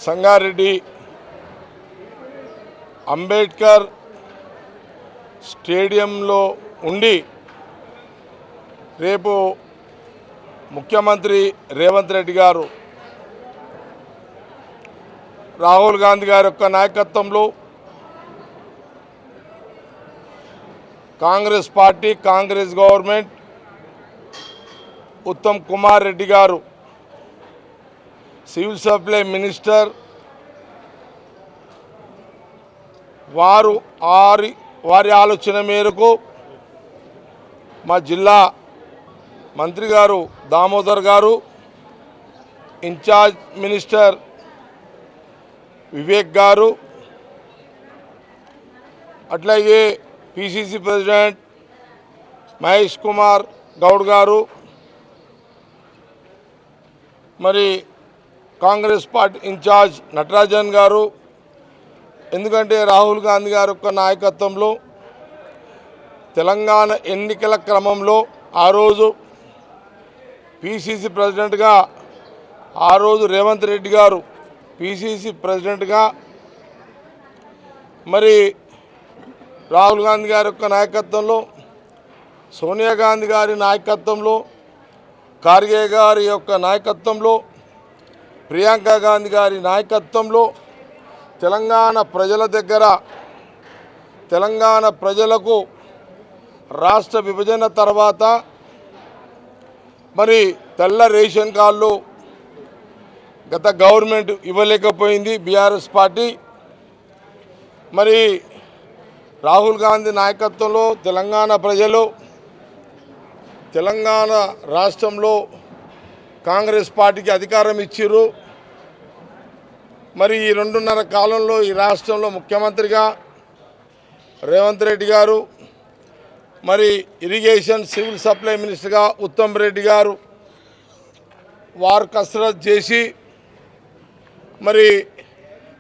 సంగారెడ్డి అంబేద్కర్ స్టేడియంలో ఉండి రేపు ముఖ్యమంత్రి రేవంత్ రెడ్డి గారు రాహుల్ గాంధీ గారి యొక్క నాయకత్వంలో కాంగ్రెస్ పార్టీ కాంగ్రెస్ గవర్నమెంట్ ఉత్తమ్ కుమార్ రెడ్డి గారు సివిల్ సప్లై మినిస్టర్ వారి ఆలోచన మేరకు మా జిల్లా మంత్రి గారు దామోదర్ గారు, ఇన్ఛార్జ్ మినిస్టర్ వివేక్ గారు, అట్లాగే పిసిసి ప్రెసిడెంట్ మహేష్ కుమార్ గౌడ్ గారు, మరి కాంగ్రెస్ పార్టీ ఇన్ఛార్జ్ నటరాజన్ గారు, ఎందుకంటే రాహుల్ గాంధీ గారి యొక్క నాయకత్వంలో తెలంగాణ ఎన్నికల క్రమంలో ఆ రోజు పిసిసి ప్రెసిడెంట్గా ఆ రోజు రేవంత్ రెడ్డి గారు పిసిసి ప్రెసిడెంట్గా, మరి రాహుల్ గాంధీ గారి యొక్క నాయకత్వంలో, సోనియా గాంధీ గారి నాయకత్వంలో, ఖార్గే గారి యొక్క నాయకత్వంలో, ప్రియాంక గాంధీ గారి నాయకత్వంలో తెలంగాణ ప్రజల దగ్గర తెలంగాణ ప్రజలకు రాష్ట్ర విభజన తర్వాత మరి తెల్ల రేషన్ కార్డులు గత గవర్నమెంట్ ఇవ్వలేకపోయింది బీఆర్ఎస్ పార్టీ. మరి రాహుల్ గాంధీ నాయకత్వంలో తెలంగాణ ప్రజలు తెలంగాణ రాష్ట్రంలో కాంగ్రెస్ పార్టీకి అధికారం ఇచ్చిర్రు. మరి ఈ 2.5 కాలంలో ఈ రాష్ట్రంలో ముఖ్యమంత్రిగా రేవంత్ రెడ్డి గారు, మరి ఇరిగేషన్ సివిల్ సప్లై మినిస్టర్గా ఉత్తమ్ రెడ్డి గారు వారు కసరత్ చేసి మరి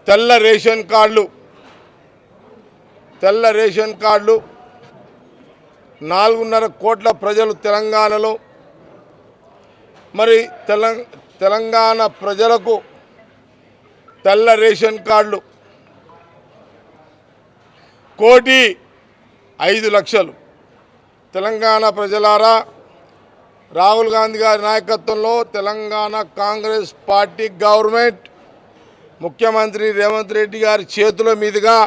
తెల్ల రేషన్ కార్డులు 4.5 కోట్ల ప్రజలు తెలంగాణలో, మరి తెలంగాణ ప్రజలకు తెల్ల రేషన్ కార్డులు 1,05,00,000. తెలంగాణ ప్రజలారా, రాహుల్ గాంధీ గారి నాయకత్వంలో తెలంగాణ కాంగ్రెస్ పార్టీ గవర్నమెంట్ ముఖ్యమంత్రి రేవంత్ రెడ్డి గారి చేతుల మీదుగా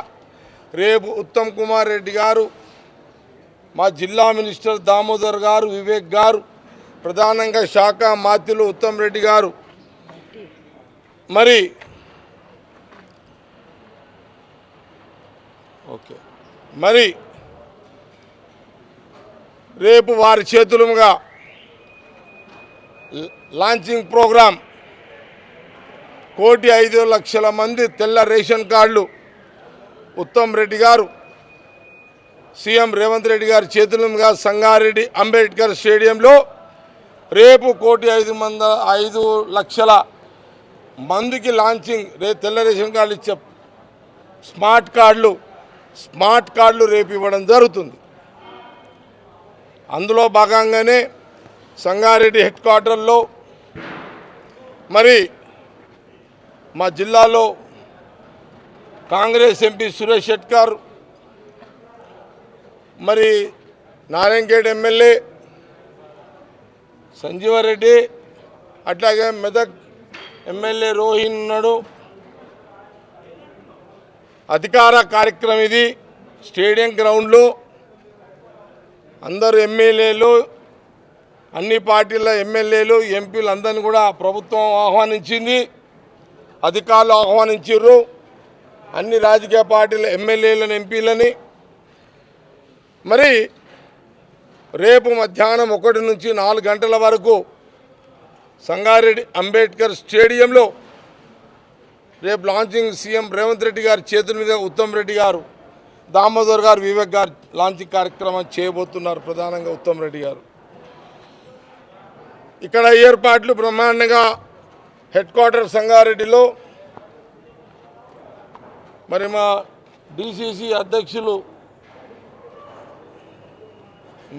రేపు ఉత్తమ్ కుమార్ రెడ్డి గారు, మా జిల్లా మినిస్టర్ దామోదర్ గారు, వివేక్ గారు, ప్రధానంగా శాఖ మాత్యులు ఉత్తమ్ రెడ్డి గారు, మరి రేపు వారి చేతులుగా లాంచింగ్ ప్రోగ్రాం 1,05,00,000 మంది తెల్ల రేషన్ కార్డులు ఉత్తమ్ రెడ్డి గారు, సీఎం రేవంత్ రెడ్డి గారి చేతులుగా సంగారెడ్డి అంబేద్కర్ స్టేడియంలో రేపు 1,05,00,000 మందికి లాంచింగ్ తెల్ల రేషన్ కార్డులు ఇచ్చే స్మార్ట్ కార్డులు రేపు ఇవ్వడం జరుగుతుంది. అందులో భాగంగానే సంగారెడ్డి హెడ్ క్వార్టర్లో మరి మా జిల్లాలో కాంగ్రెస్ ఎంపీ సురేష్ షెట్కర్, మరి నారాయణఖేడ్ ఎమ్మెల్యే సంజీవరెడ్డి, అట్లాగే మెదక్ ఎమ్మెల్యే రోహిన్ ఉన్నాడు. అధికార కార్యక్రమం ఇది. స్టేడియం గ్రౌండ్లో అందరు ఎమ్మెల్యేలు, అన్ని పార్టీల ఎమ్మెల్యేలు, ఎంపీలు అందరినీ కూడా ప్రభుత్వం ఆహ్వానించింది, అధికారులు ఆహ్వానించారు. అన్ని రాజకీయ పార్టీల ఎమ్మెల్యేలను, ఎంపీలని. మరి రేపు మధ్యాహ్నం 1 నుంచి 4 గంటల వరకు సంగారెడ్డి అంబేద్కర్ స్టేడియంలో రేపు లాంచింగ్ సీఎం రేవంత్ రెడ్డి గారి చేతుల మీద ఉత్తమ్ రెడ్డి గారు, దామోదర్ గారు, వివేక్ గారు లాంచింగ్ కార్యక్రమం చేయబోతున్నారు. ప్రధానంగా ఉత్తమ్ రెడ్డి గారు. ఇక్కడ ఏర్పాట్లు బ్రహ్మాండంగా హెడ్ క్వార్టర్ సంగారెడ్డిలో. మరి మా డిసిసి అధ్యక్షులు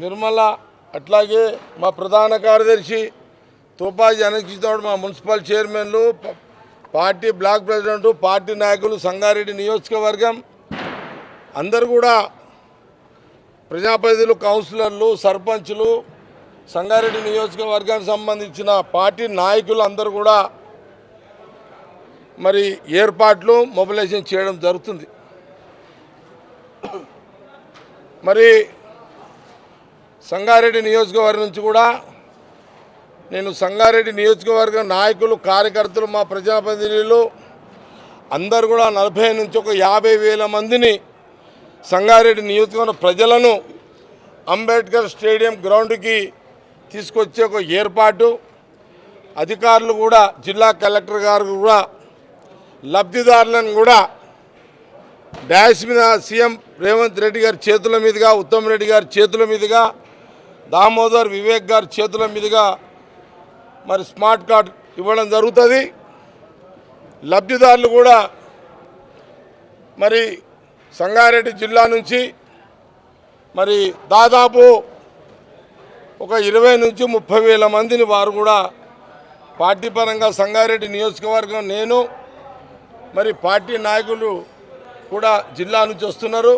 నిర్మల, అట్లాగే మా ప్రధాన కార్యదర్శి తోపాజీ అనక్షితోడు, మా మున్సిపల్ చైర్మన్లు, పార్టీ బ్లాక్ ప్రెసిడెంట్, పార్టీ నాయకులు, సంగారెడ్డి నియోజకవర్గం అందరూ కూడా ప్రజాప్రతినిధులు, కౌన్సిలర్లు, సర్పంచులు, సంగారెడ్డి నియోజకవర్గానికి సంబంధించిన పార్టీ నాయకులు అందరూ కూడా మరి ఏర్పాట్లు మొబిలైజేషన్ చేయడం జరుగుతుంది. మరి సంగారెడ్డి నియోజకవర్గం నుంచి కూడా నేను సంగారెడ్డి నియోజకవర్గం నాయకులు, కార్యకర్తలు, మా ప్రజాప్రతినిధులు అందరూ కూడా 40 నుంచి ఒక 50,000 మందిని సంగారెడ్డి నియోజకవర్గ ప్రజలను అంబేద్కర్ స్టేడియం గ్రౌండ్కి తీసుకొచ్చే ఒక ఏర్పాటు. అధికారులు కూడా, జిల్లా కలెక్టర్ గారు కూడా లబ్ధిదారులను కూడా డాష్ మీద సీఎం రేవంత్ రెడ్డి గారి చేతుల మీదుగా, ఉత్తమ్ రెడ్డి గారి చేతుల మీదుగా, దామోదర్ వివేక్ గారి చేతుల మీదుగా మరి స్మార్ట్ కార్డ్ ఇవ్వడం జరుగుతుంది. లబ్ధిదారులు కూడా మరి సంగారెడ్డి జిల్లా నుంచి మరి దాదాపు ఒక 20 నుంచి 30,000 మందిని వారు కూడా పార్టీ పరంగా సంగారెడ్డి నియోజకవర్గం, నేను మరి పార్టీ నాయకులు కూడా జిల్లా నుంచి వస్తున్నారు.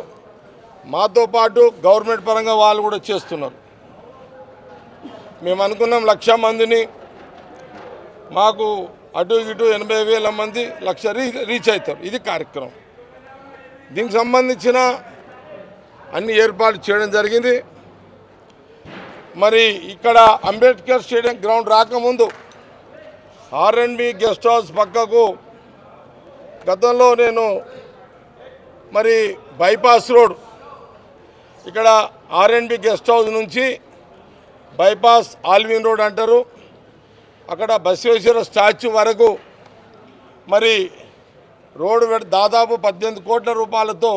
మాతో పాటు గవర్నమెంట్ పరంగా వాళ్ళు కూడా చేస్తున్నారు. మేము అనుకున్నాం 1,00,000 మందిని, మాకు అటు ఇటు 80,000 మంది, 1,00,000 రీచ్ అవుతారు. ఇది కార్యక్రమం. దీనికి సంబంధించిన అన్ని ఏర్పాట్లు చేయడం జరిగింది. మరి ఇక్కడ అంబేద్కర్ స్టేడియం గ్రౌండ్ రాకముందు R&B గెస్ట్ హౌస్ పక్కకు గతంలో నేను మరి బైపాస్ రోడ్, ఇక్కడ R&B గెస్ట్ హౌస్ నుంచి బైపాస్ ఆల్విన్ రోడ్ అంటారు, అక్కడ బసవేశ్వర స్టాచ్యూ వరకు మరి రోడ్డు దాదాపు 18 కోట్ల రూపాయలతో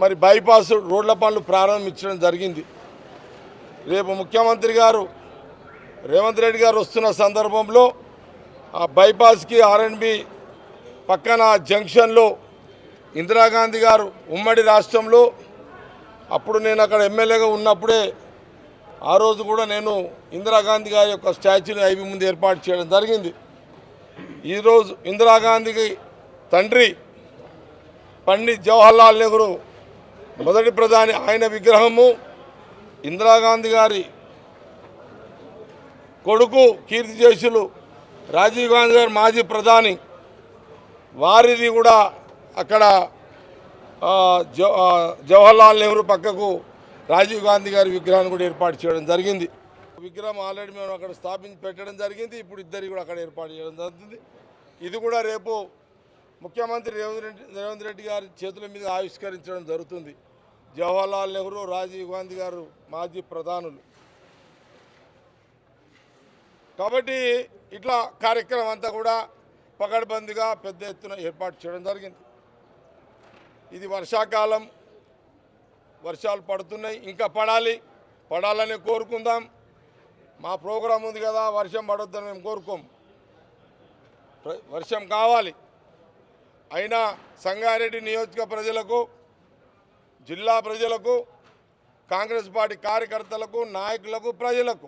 మరి బైపాస్ రోడ్ల పనులు ప్రారంభించడం జరిగింది. రేపు ముఖ్యమంత్రి గారు రేవంత్ రెడ్డి గారు వస్తున్న సందర్భంలో ఆ బైపాస్కి R&B పక్కన జంక్షన్లో ఇందిరాగాంధీ గారు ఉమ్మడి రాష్ట్రంలో, అప్పుడు నేను అక్కడ ఎమ్మెల్యేగా ఉన్నప్పుడే ఆ రోజు కూడా నేను ఇందిరాగాంధీ గారి యొక్క స్టాచ్యూని ఐబీ ముందు ఏర్పాటు చేయడం జరిగింది. ఈరోజు ఇందిరాగాంధీకి తండ్రి పండిత్ జవహర్లాల్ నెహ్రూ మొదటి ప్రధాని, ఆయన విగ్రహము, ఇందిరాగాంధీ గారి కొడుకు కీర్తిశేషులు రాజీవ్ గాంధీ గారు మాజీ ప్రధాని, వారిది కూడా అక్కడ జవహర్లాల్ నెహ్రూ పక్కకు రాజీవ్ గాంధీ గారి విగ్రహాన్ని కూడా ఏర్పాటు చేయడం జరిగింది. విగ్రహం ఆల్రెడీ మేము అక్కడ స్థాపించి పెట్టడం జరిగింది. ఇప్పుడు ఇద్దరికి కూడా అక్కడ ఏర్పాటు చేయడం జరుగుతుంది. ఇది కూడా రేపు ముఖ్యమంత్రి రేవంత్ రెడ్డి గారి చేతుల మీద ఆవిష్కరించడం జరుగుతుంది. జవహర్లాల్ నెహ్రూ, రాజీవ్ గాంధీ గారు మాజీ ప్రధానులు. కాబట్టి ఇట్లా కార్యక్రమం అంతా కూడా పకడ్బందీగా పెద్ద ఎత్తున ఏర్పాటు చేయడం జరిగింది. ఇది వర్షాకాలం, వర్షాలు పడుతున్నాయి, ఇంకా పడాలని కోరుకుందాం. మా ప్రోగ్రాం ఉంది కదా, వర్షం పడొద్దని మేము కోరుకోం, వర్షం కావాలి. అయినా సంగారెడ్డి నియోజక ప్రజలకు, జిల్లా ప్రజలకు, కాంగ్రెస్ పార్టీ కార్యకర్తలకు, నాయకులకు, ప్రజలకు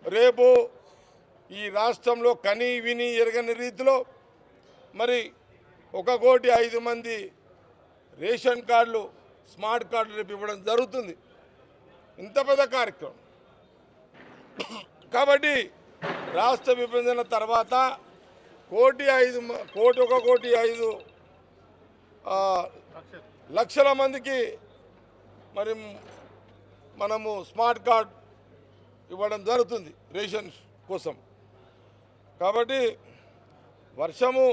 రేపు ఈ రాష్ట్రంలో కనీ విని ఎరగని రీతిలో మరి 1,05,00,000 మంది రేషన్ కార్డులు, స్మార్ట్ కార్డులు రేపు ఇవ్వడం జరుగుతుంది. ఇంత పెద్ద కార్యక్రమం. కాబట్టి రాష్ట్ర విభజన తర్వాత 1,05,00,000 మందికి మరి మనము స్మార్ట్ కార్డ్ ఇవ్వడం జరుగుతుంది రేషన్ కోసం. కాబట్టి వర్షము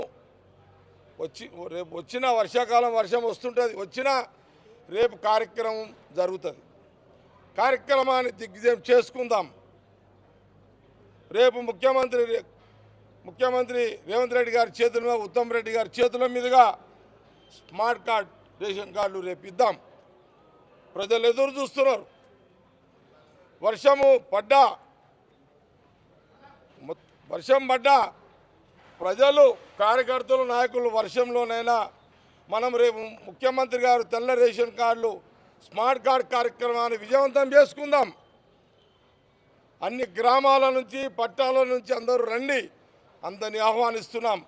రేపు వచ్చిన వర్షాకాలం వర్షం వస్తుంటుంది, వచ్చినా రేపు కార్యక్రమం జరుగుతుంది. కార్యక్రమాన్ని దిగ్విజయం చేసుకుందాం. రేపు ముఖ్యమంత్రి రేవంత్ రెడ్డి గారి చేతుల మీద, ఉత్తమ్ రెడ్డి గారి చేతుల మీదుగా స్మార్ట్ కార్డ్, రేషన్ కార్డులు రేపు ఇద్దాం. ప్రజలు ఎదురు చూస్తున్నారు. వర్షం పడ్డా ప్రజలు, కార్యకర్తలు, నాయకులు వర్షంలోనైనా మనం రేపు ముఖ్యమంత్రి గారు తెల్ల రేషన్ కార్డులు, స్మార్ట్ కార్డ్ కార్యక్రమాన్ని విజయవంతం చేసుకుందాం. అన్ని గ్రామాల నుంచి, పట్టాల నుంచి అందరూ రండి. అందరినీ ఆహ్వానిస్తున్నాం.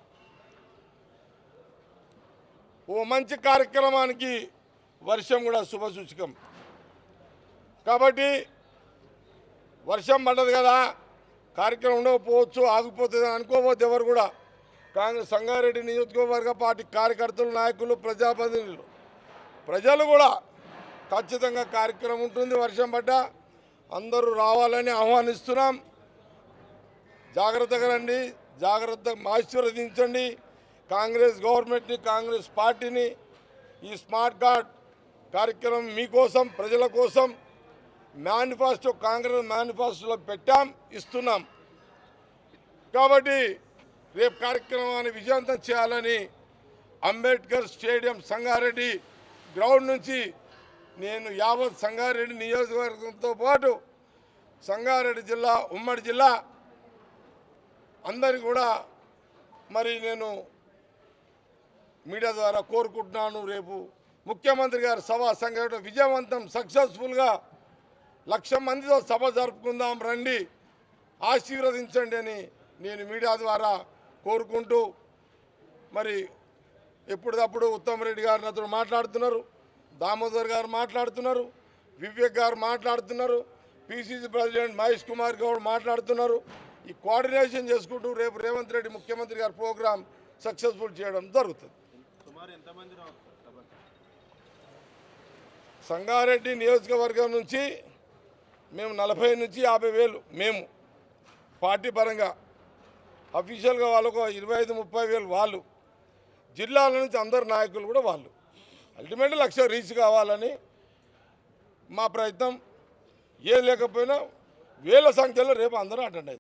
ఓ మంచి కార్యక్రమానికి వర్షం కూడా శుభసూచకం. కాబట్టి వర్షం పడ్డది కదా, కార్యక్రమం ఉండకపోవచ్చు, ఆగిపోతుంది అనుకోవద్దు ఎవరు కూడా. కాంగ్రెస్ సంగారెడ్డి నియోజకవర్గ పార్టీ కార్యకర్తలు, నాయకులు, ప్రజాప్రతినిధులు, ప్రజలు కూడా ఖచ్చితంగా కార్యక్రమం ఉంటుంది. వర్షం పడ్డా అందరూ రావాలని ఆహ్వానిస్తున్నాం. జాగ్రత్తగా రండి, జాగ్రత్తగా ఆశీర్వదించండి కాంగ్రెస్ గవర్నమెంట్ని, కాంగ్రెస్ పార్టీని. ఈ స్మార్ట్ కార్డ్ కార్యక్రమం మీకోసం, ప్రజల కోసం. మేనిఫెస్టో కాంగ్రెస్ మేనిఫెస్టోలో పెట్టాం, ఇస్తున్నాం. కాబట్టి రేపు కార్యక్రమాన్ని విజయవంతం చేయాలని అంబేద్కర్ స్టేడియం సంగారెడ్డి గ్రౌండ్ నుంచి నేను యావత్ సంగారెడ్డి నియోజకవర్గంతో పాటు సంగారెడ్డి జిల్లా, ఉమ్మడి జిల్లా అందరికీ కూడా మరి నేను మీడియా ద్వారా కోరుకుంటున్నాను. రేపు ముఖ్యమంత్రి గారి సభ సంఘటన విజయవంతం, సక్సెస్ఫుల్గా 1,00,000 మందితో సభ జరుపుకుందాం, రండి, ఆశీర్వదించండి అని నేను మీడియా ద్వారా కోరుకుంటూ, మరి ఎప్పటికప్పుడు ఉత్తమ్ రెడ్డి గారు నాతో మాట్లాడుతున్నారు, దామోదర్ గారు మాట్లాడుతున్నారు, వివేక్ గారు మాట్లాడుతున్నారు, పిసిసి ప్రెసిడెంట్ మహేష్ కుమార్ గౌడ్ మాట్లాడుతున్నారు. ఈ కోఆర్డినేషన్ చేసుకుంటూ రేపు రేవంత్ రెడ్డి ముఖ్యమంత్రి గారి ప్రోగ్రాం సక్సెస్ఫుల్ చేయడం జరుగుతుంది. సంగారెడ్డి నియోజకవర్గం నుంచి మేము 40 నుంచి 50,000 మేము పార్టీ పరంగా, అఫీషియల్గా వాళ్ళకు 25-30,000 వాళ్ళు, జిల్లాల నుంచి అందరు నాయకులు కూడా వాళ్ళు. అల్టిమేట్లీ 1,00,000 రీచ్ కావాలని మా ప్రయత్నం. ఏ లేకపోయినా వేల సంఖ్యలో రేపు అందరూ అటెండ్ అవుతారు.